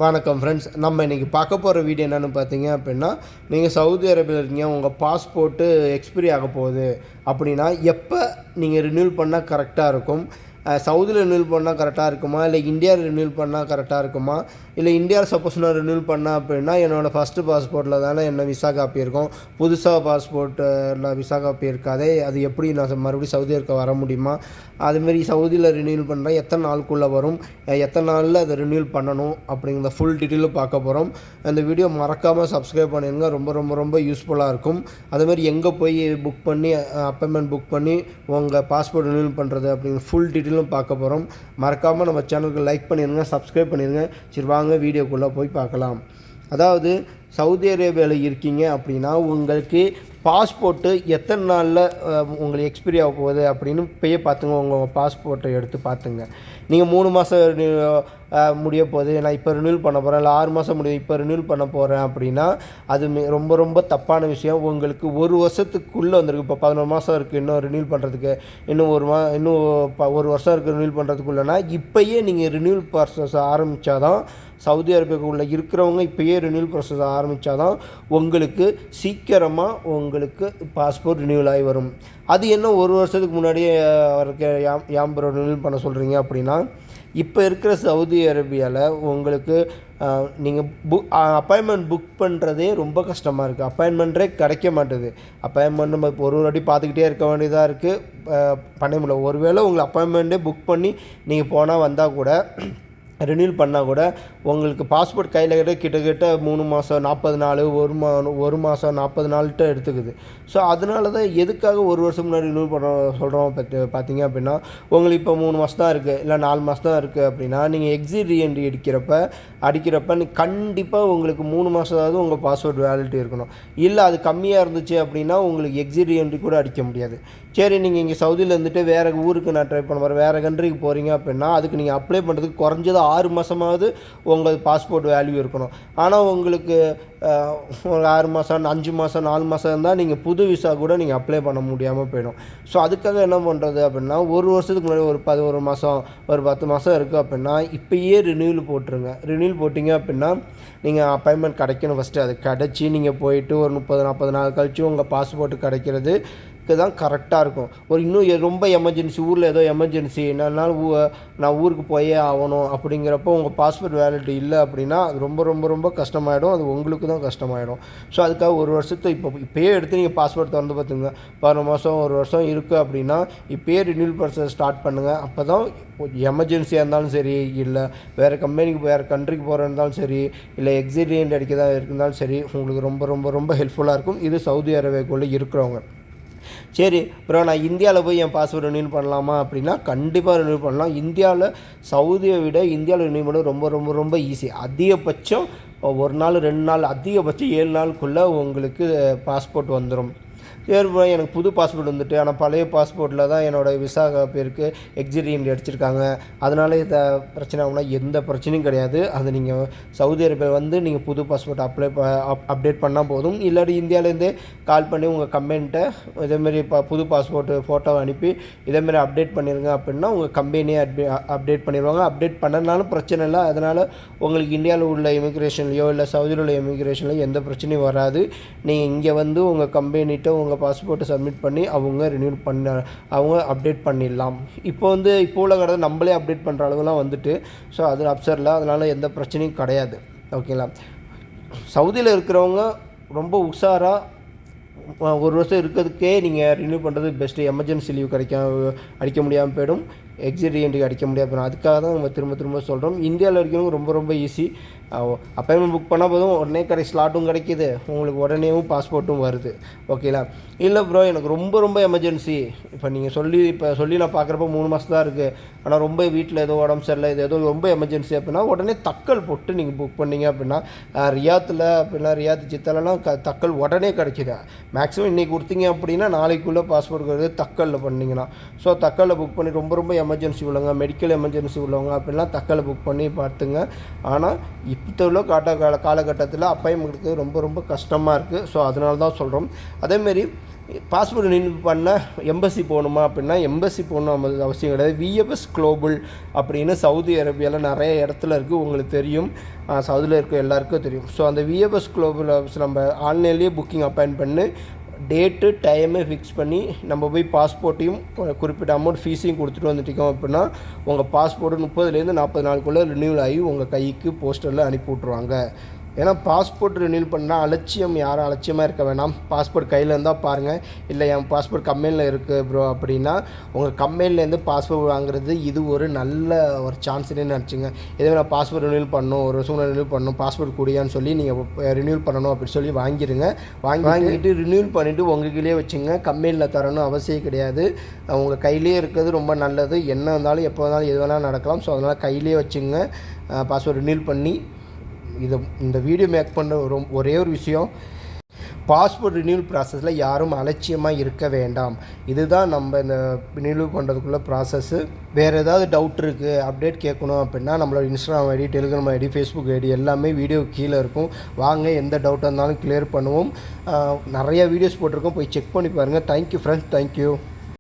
வணக்கம் ஃப்ரெண்ட்ஸ். நம்ம இன்றைக்கி பார்க்க போகிற வீடியோ என்னென்னு பார்த்தீங்க அப்படின்னா, நீங்கள் சவுதி அரேபியாவில் இருக்கீங்க, உங்கள் பாஸ்போர்ட்டு எக்ஸ்பிரி ஆக போகுது அப்படின்னா எப்போ நீங்கள் ரினியூல் பண்ணால் கரெக்டாக இருக்கும்? சவுதியில் ரினியூல் பண்ணால் கரெக்டாக இருக்குமா, இல்லை இந்தியாவில் ரினியூல் பண்ணால் கரெக்டாக இருக்குமா, இல்லை இந்தியாவில் சப்போஸ் நான் ரினியூல் பண்ணேன் அப்படின்னா என்னோடய ஃபஸ்ட்டு பாஸ்போர்ட்டில் தானே என்ன விசா காப்பி இருக்கும், புதுசாக பாஸ்போர்ட்டில் விசா காப்பி இருக்காதே, அது எப்படி நான் மறுபடியும் சவுதி இருக்க வர முடியுமா, அதுமாரி சவுதியில் ரினியூல் பண்ணுறேன் எத்தனை நாளுக்குள்ளே வரும், எத்தனை நாளில் அதை ரினியூல் பண்ணணும் அப்படிங்கிற ஃபுல் டீட்டெயிலும் பார்க்க போகிறோம். அந்த வீடியோ மறக்காமல் சப்ஸ்கிரைப் பண்ணிடுங்க, ரொம்ப ரொம்ப ரொம்ப யூஸ்ஃபுல்லாக இருக்கும். அதுமாதிரி எங்கே போய் புக் பண்ணி அப்பாயின்மெண்ட் புக் பண்ணி உங்கள் பாஸ்போர்ட் ரினியூல் பண்ணுறது அப்படிங்கிற ஃபுல் டீட்டெயிலும் பார்க்க போகிறோம். மறக்காமல் நம்ம சேனலுக்கு லைக் பண்ணிடுங்க, சப்ஸ்கிரைப் பண்ணிடுங்க. சரி வாங்க வீடியோக்குள்ளே போய் பார்க்கலாம். அதாவது சவுதி அரேபியாவில் இருக்கீங்க அப்படின்னா உங்களுக்கு பாஸ்போர்ட்டு எத்தனை நாளில் உங்களுக்கு எக்ஸ்பிரி ஆக போகுது அப்படின்னு இப்போயே பார்த்துங்க. உங்கள் பாஸ்போர்ட்டை எடுத்து பார்த்துங்க. நீங்கள் 3 மாதம் முடிய போகுது, நான் இப்போ ரினியூல் பண்ண போகிறேன், இல்லை 6 மாதம் முடியும் இப்போ ரினியூல் பண்ண போகிறேன் அப்படின்னா அது ரொம்ப ரொம்ப தப்பான விஷயம். உங்களுக்கு 1 வருஷத்துக்குள்ளே வந்திருக்கு. இப்போ 11 மாதம் இருக்குது இன்னும் ரினியூல் பண்ணுறதுக்கு, இன்னும் 1 வருஷம் இருக்குது ரினியூல் பண்ணுறதுக்குள்ளனா இப்போயே நீங்கள் ரினியூல் ப்ராசஸ் ஆரம்பித்தாதான், சவுதி அரேபியாவுக்குள்ளே இருக்கிறவங்க இப்போயே ரினியூல் ப்ராசஸ் ஆரம்பித்தாதான் உங்களுக்கு சீக்கிரமாக உங்களுக்கு பாஸ்போர்ட் ரினியூல் ஆகி வரும். அது என்ன 1 வருஷத்துக்கு முன்னாடியே ப்ரோ ரினியூல் பண்ண சொல்கிறீங்க அப்படின்னா, இப்போ இருக்கிற சவுதி அரேபியாவில் உங்களுக்கு நீங்கள் அப்பாயின்மெண்ட் புக் பண்ணுறதே ரொம்ப கஷ்டமாக இருக்குது. அப்பாயின்மெண்ட்டே கிடைக்க மாட்டுது. அப்பாயின்மெண்ட் நம்ம இப்போ ஒரு வாட்டி பார்த்துக்கிட்டே இருக்க வேண்டியதாக இருக்குது, பண்ண முடியல. ஒருவேளை உங்களுக்கு அப்பாயின்மெண்ட்டே புக் பண்ணி நீங்கள் போனால் வந்தால் கூட, ரினியூல் பண்ணால் கூட உங்களுக்கு பாஸ்போர்ட் கையில் கிட்டத்தட்ட 3 மாதம் 40 நாள், ஒரு மாதம் 40 நாள்கிட்ட எடுத்துக்குது. ஸோ அதனால தான் எதுக்காக 1 வருஷம் முன்னாடி ரினியூல் பண்ண சொல்கிறோம் பார்த்தீங்க அப்படின்னா, உங்களுக்கு இப்போ 3 மாதம் தான் இருக்குது, இல்லை 4 மாதம் தான் இருக்குது அப்படின்னா நீங்கள் எக்ஸிட் ரீஎன்ட்ரி அடிக்கிறப்ப கண்டிப்பாக உங்களுக்கு 3 மாதமாவது உங்கள் பாஸ்போர்ட் வேலிடிட்டி இருக்கணும். இல்லை அது கம்மியாக இருந்துச்சு அப்படின்னா உங்களுக்கு எக்ஸிட் ரீஎன்ட்ரி கூட அடிக்க முடியாது. சரி, நீங்கள் இங்கே சவுதியில் இருந்துட்டு வேறு ஊருக்கு நான் ட்ரை பண்ண போகிறேன், வேறு கண்ட்ரிக்கு போகிறீங்க அப்படின்னா அதுக்கு நீங்கள் அப்ளை பண்ணுறதுக்கு குறைஞ்சது 6 மாதமாவது உங்கள் பாஸ்போர்ட் வேல்யூ இருக்கணும். ஆனால் உங்களுக்கு ஒரு 6 மாதம் 5 மாதம் 4 மாதம் இருந்தால் நீங்கள் புது விசா கூட நீங்கள் அப்ளை பண்ண முடியாமல் போயிடும். ஸோ அதுக்காக என்ன பண்ணுறது அப்படின்னா, 1 வருஷத்துக்கு முன்னாடி ஒரு 11 மாதம் ஒரு 10 மாதம் இருக்குது அப்படின்னா இப்போயே ரினியூல் போட்டுருங்க. ரினியூல் போட்டிங்க அப்படின்னா நீங்கள் அப்பாயின்மெண்ட் கிடைக்கணும். ஃபஸ்ட்டு அது கிடச்சி நீங்கள் போயிட்டு ஒரு 30-40 நாள் கழித்து உங்கள் பாஸ்போர்ட்டு கிடைக்கிறது தான் கரெக்டாக இருக்கும். இன்னும் ரொம்ப எமர்ஜென்சி, ஊரில் ஏதோ எமர்ஜென்சி என்னாலும் நான் ஊருக்கு போயே ஆகணும் அப்படிங்கிறப்போ உங்கள் பாஸ்போர்ட் வேலிடிட்டி இல்லை அப்படின்னா அது ரொம்ப ரொம்ப ரொம்ப கஷ்டமாயிடும். அது உங்களுக்கு தான் கஷ்டமாயிடும். ஸோ அதுக்காக 1 வருஷத்தை இப்போயே எடுத்து நீங்கள் பாஸ்போர்ட் திறந்து பார்த்துங்க. 11 மாதம் 1 வருஷம் இருக்குது அப்படின்னா இப்போயே ரினியூல் ப்ராசஸ் ஸ்டார்ட் பண்ணுங்கள். அப்போ தான் எமர்ஜென்சியாக இருந்தாலும் சரி, இல்லை வேறு கம்பெனிக்கு வேறு கண்ட்ரிக்கு போகிறதா இருந்தாலும் சரி, இல்லை எக்ஸிட் ரீஎன்ட்ரி அடிக்கிறதா இருந்தாலும் சரி, உங்களுக்கு ரொம்ப ரொம்ப ரொம்ப ஹெல்ப்ஃபுல்லாக இருக்கும். இது சவுதி அரேபியாவுக்குள்ளே இருக்கிறவங்க. சரி ப்ரோ, நான் இந்தியாவில் போய் என் பாஸ்போர்ட் ரினியூல் பண்ணலாமா அப்படின்னா கண்டிப்பாக ரினியூல் பண்ணலாம். இந்தியாவில் சவுதியை விட இந்தியாவில் ரினியூல் பண்ண ரொம்ப ரொம்ப ரொம்ப ஈஸி. அதிகபட்சம் 1 நாள் 2 நாள், அதிகபட்சம் 7 நாளுக்குள்ளே உங்களுக்கு பாஸ்போர்ட் வந்துடும். சரி ப்ரோ, எனக்கு புது பாஸ்போர்ட் வந்துட்டு, ஆனால் பழைய பாஸ்போர்ட்டில் தான் என்னோடய விசா பேருக்கு எக்ஸிட் ரீஎன்ட்ரி அடிச்சிருக்காங்க, அதனால இதை பிரச்சனை ஆகுனா எந்த பிரச்சனையும் கிடையாது. அது நீங்கள் சவுதி அரேபியா வந்து நீங்கள் புது பாஸ்போர்ட் அப்டேட் பண்ணால் போதும். இல்லாட்டி இந்தியாவிலேருந்தே கால் பண்ணி உங்கள் கம்பெனிகிட்ட இதேமாரி புது பாஸ்போர்ட்டு ஃபோட்டோவை அனுப்பி இதேமாரி அப்டேட் பண்ணிடுங்க அப்படின்னா உங்கள் கம்பெனியே அப்டேட் பண்ணிடுவாங்க. அப்டேட் பண்ணனாலும் பிரச்சனை இல்லை. அதனால் உங்களுக்கு இந்தியாவில் உள்ள இமிக்ரேஷன்லையோ இல்லை சவுதியில் உள்ள இமிக்ரேஷன்லையோ எந்த பிரச்சனையும் வராது. நீங்கள் இங்கே வந்து உங்கள் கம்பெனிகிட்ட உங்கள் பாஸ்போர்ட்டை சப்மிட் பண்ணி அவங்க ரினியூல் அவங்க அப்டேட் பண்ணிடலாம். இப்போ உள்ள கடை நம்மளே அப்டேட் பண்ணுற அளவுலாம் வந்துட்டு, ஸோ அது அப்சரில், அதனால் எந்த பிரச்சனையும் கிடையாது. ஓகேங்களா? சவுதியில் இருக்கிறவங்க ரொம்ப உஷாராக 1 வருஷம் இருக்கிறதுக்கே நீங்கள் ரினியூ பண்ணுறது பெஸ்ட்டு. எமர்ஜென்சி லீவ் அடிக்க முடியாமல் போயிடும், எக்ஸிட் ரீஎன்ட்ரி அடிக்க முடியாது போயிடும். அதுக்காக தான் நம்ம திரும்ப திரும்ப சொல்கிறோம். இந்தியாவில் இருக்கிறவங்க ரொம்ப ரொம்ப ஈஸி. அப்பாயின்மெண்ட் புக் பண்ணால் போதும், உடனே ஸ்லாட்டும் கிடைக்கிது, உங்களுக்கு உடனேவும் பாஸ்போர்ட்டும் வருது. ஓகேங்களா? இல்லை ப்ரோ, எனக்கு ரொம்ப ரொம்ப எமர்ஜென்சி, இப்போ நீங்கள் சொல்லி நான் பார்க்குறப்ப 3 மாதம் தான் இருக்குது, ஆனால் ரொம்ப வீட்டில் ஏதோ உடம்பு சரியில்லை, இது ஏதோ ரொம்ப எமர்ஜென்சி அப்படின்னா உடனே தக்கல் போட்டு நீங்கள் புக் பண்ணிங்க அப்படின்னா ரியாத் ஜித்தாலெலாம் தக்கல் உடனே கிடைக்கிது. மேக்ஸிமம் இன்றைக்கி கொடுத்தீங்க அப்படின்னா நாளைக்குள்ளே பாஸ்போர்ட் வருது தக்கலில் பண்ணிங்கன்னா. ஸோ தக்கலில் புக் பண்ணி ரொம்ப ரொம்ப எமர்ஜென்சி உள்ளவங்க, மெடிக்கல் எமர்ஜென்சி உள்ளவங்க அப்படின்லாம் தக்கலை புக் பண்ணி பார்த்துங்க. ஆனால் இப்போ உள்ள காலகட்டத்தில் அப்பாயின்மெண்ட் ரொம்ப ரொம்ப கஷ்டமாக இருக்குது. ஸோ அதனால தான் சொல்கிறோம். அதேமாரி பாஸ்போர்ட் ரினியூல் பண்ணால் எம்பசி போகணுமா அப்படின்னா எம்பசி போகணும் அவசியம் கிடையாது. விஎஃப்எஸ் குளோபல் அப்படின்னு சவுதி அரேபியாவில் நிறைய இடத்துல இருக்குது, உங்களுக்கு தெரியும், சவுதியில் இருக்க எல்லாருக்கும் தெரியும். ஸோ அந்த விஎஃப்எஸ் குளோபல் நம்ம ஆன்லைன்லேயே புக்கிங் அப்பாயின்ட் பண்ணி டேட்டு டைமு ஃபிக்ஸ் பண்ணி நம்ம போய் பாஸ்போர்ட்டையும் குறிப்பிட்ட அமௌண்ட் ஃபீஸையும் கொடுத்துட்டு வந்துட்டோம் அப்படின்னா உங்கள் பாஸ்போர்ட்டு 30லேருந்து 40 நாளுக்குள்ளே ரினியூவல் ஆகி உங்கள் கைக்கு போஸ்டரில் அனுப்பி விட்ருவாங்க. ஏன்னா பாஸ்போர்ட் ரினியூல் பண்ணால் யாரும் அலட்சியமாக இருக்க வேணாம். பாஸ்போர்ட் கையில் இருந்தால் பாருங்கள், இல்லை என் பாஸ்போர்ட் கம்பெனியில் இருக்குது ப்ரோ அப்படின்னா உங்கள் கம்பெனிலேருந்து பாஸ்போர்ட் வாங்குறது இது ஒரு நல்ல ஒரு சான்ஸ்னு நினச்சிங்க. இதே நான் பாஸ்போர்ட் ரினியூல் பண்ணணும், ஒரு வருஷம் ரினியூல் பண்ணணும், பாஸ்போர்ட் கூடியான்னு சொல்லி நீங்கள் ரினியூல் பண்ணணும் அப்படின்னு சொல்லி வாங்கிடுங்க. வாங்கிட்டு ரினியூல் பண்ணிவிட்டு உங்கள் கையிலே வச்சுங்க. கம்பெனியில் தரணும் அவசியம் கிடையாது. உங்கள் கையிலே இருக்கிறது ரொம்ப நல்லது. என்ன இருந்தாலும் எப்போ வந்தாலும் எது வேணாலும் நடக்கலாம். ஸோ அதனால் கையிலே வச்சுங்க பாஸ்போர்ட் ரினியூல் பண்ணி. இந்த வீடியோ மேக் பண்ணுற ஒரே ஒரு விஷயம், பாஸ்போர்ட் ரினியூவல் ப்ராசஸில் யாரும் அலட்சியமாக இருக்க வேண்டாம். இதுதான் நம்ம இந்த ரினியூவல் பண்ணுறதுக்குள்ள ப்ராசஸ்ஸு. வேறு ஏதாவது டவுட் இருக்குது, அப்டேட் கேட்கணும் அப்படின்னா நம்மளோட Instagram ID, Telegram ID, Facebook ID எல்லாமே வீடியோ கீழே இருக்கும். வாங்க, எந்த டவுட்டாக இருந்தாலும் கிளியர் பண்ணுவோம். நிறையா வீடியோஸ் போட்டிருக்கோம், போய் செக் பண்ணி பாருங்கள். Thank you friends, thank you.